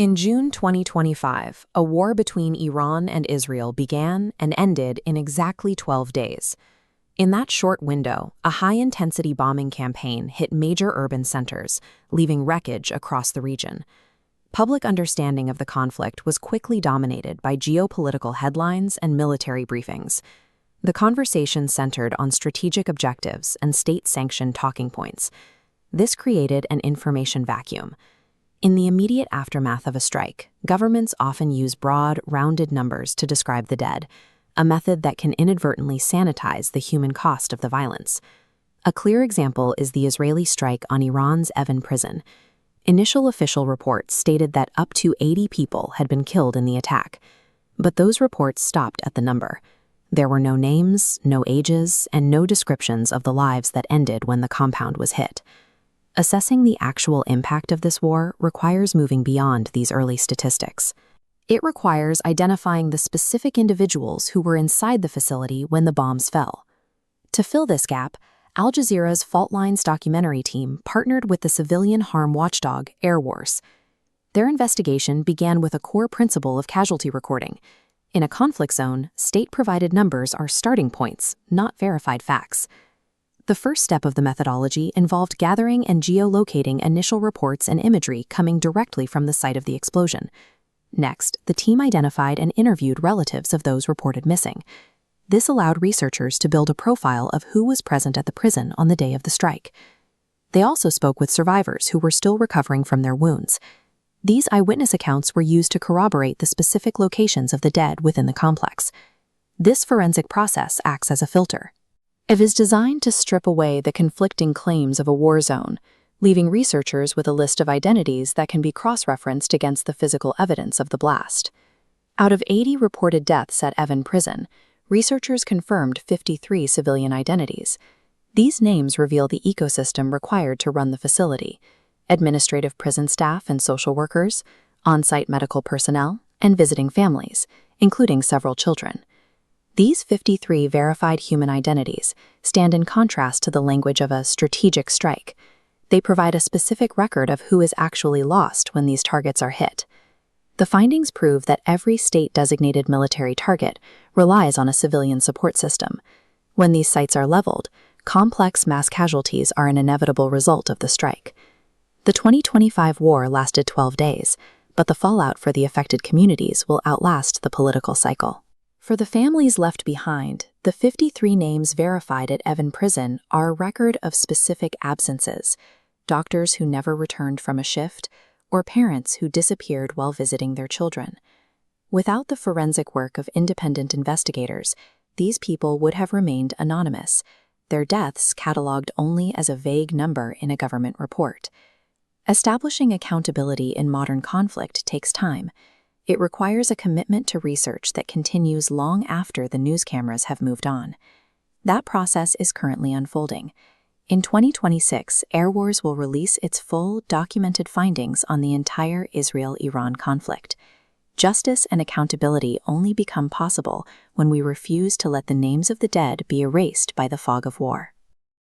In June 2025, a war between Iran and Israel began and ended in exactly 12 days. In that short window, a high-intensity bombing campaign hit major urban centers, leaving wreckage across the region. Public understanding of the conflict was quickly dominated by geopolitical headlines and military briefings. The conversation centered on strategic objectives and state-sanctioned talking points. This created an information vacuum. In the immediate aftermath of a strike, governments often use broad, rounded numbers to describe the dead, a method that can inadvertently sanitize the human cost of the violence. A clear example is the Israeli strike on Iran's Evin prison. Initial official reports stated that up to 80 people had been killed in the attack, but those reports stopped at the number. There were no names, no ages, and no descriptions of the lives that ended when the compound was hit. Assessing the actual impact of this war requires moving beyond these early statistics. It requires identifying the specific individuals who were inside the facility when the bombs fell. To fill this gap, Al Jazeera's Fault Lines documentary team partnered with the civilian harm watchdog Air Wars. Their investigation began with a core principle of casualty recording. In a conflict zone, state-provided numbers are starting points, not verified facts. The first step of the methodology involved gathering and geolocating initial reports and imagery coming directly from the site of the explosion. Next, the team identified and interviewed relatives of those reported missing. This allowed researchers to build a profile of who was present at the prison on the day of the strike. They also spoke with survivors who were still recovering from their wounds. These eyewitness accounts were used to corroborate the specific locations of the dead within the complex. This forensic process acts as a filter. It is designed to strip away the conflicting claims of a war zone, leaving researchers with a list of identities that can be cross-referenced against the physical evidence of the blast. Out of 80 reported deaths at Evin prison, researchers confirmed 53 civilian identities. These names reveal the ecosystem required to run the facility: administrative prison staff and social workers, on-site medical personnel, and visiting families, including several children. These 53 verified human identities stand in contrast to the language of a strategic strike. They provide a specific record of who is actually lost when these targets are hit. The findings prove that every state-designated military target relies on a civilian support system. When these sites are leveled, complex mass casualties are an inevitable result of the strike. The 2025 war lasted 12 days, but the fallout for the affected communities will outlast the political cycle. For the families left behind, the 53 names verified at Evin prison are a record of specific absences: doctors who never returned from a shift, or parents who disappeared while visiting their children. Without the forensic work of independent investigators, these people would have remained anonymous, their deaths cataloged only as a vague number in a government report. Establishing accountability in modern conflict takes time. It requires a commitment to research that continues long after the news cameras have moved on. That process is currently unfolding. In 2026, Air Wars will release its full, documented findings on the entire Israel-Iran conflict. Justice and accountability only become possible when we refuse to let the names of the dead be erased by the fog of war.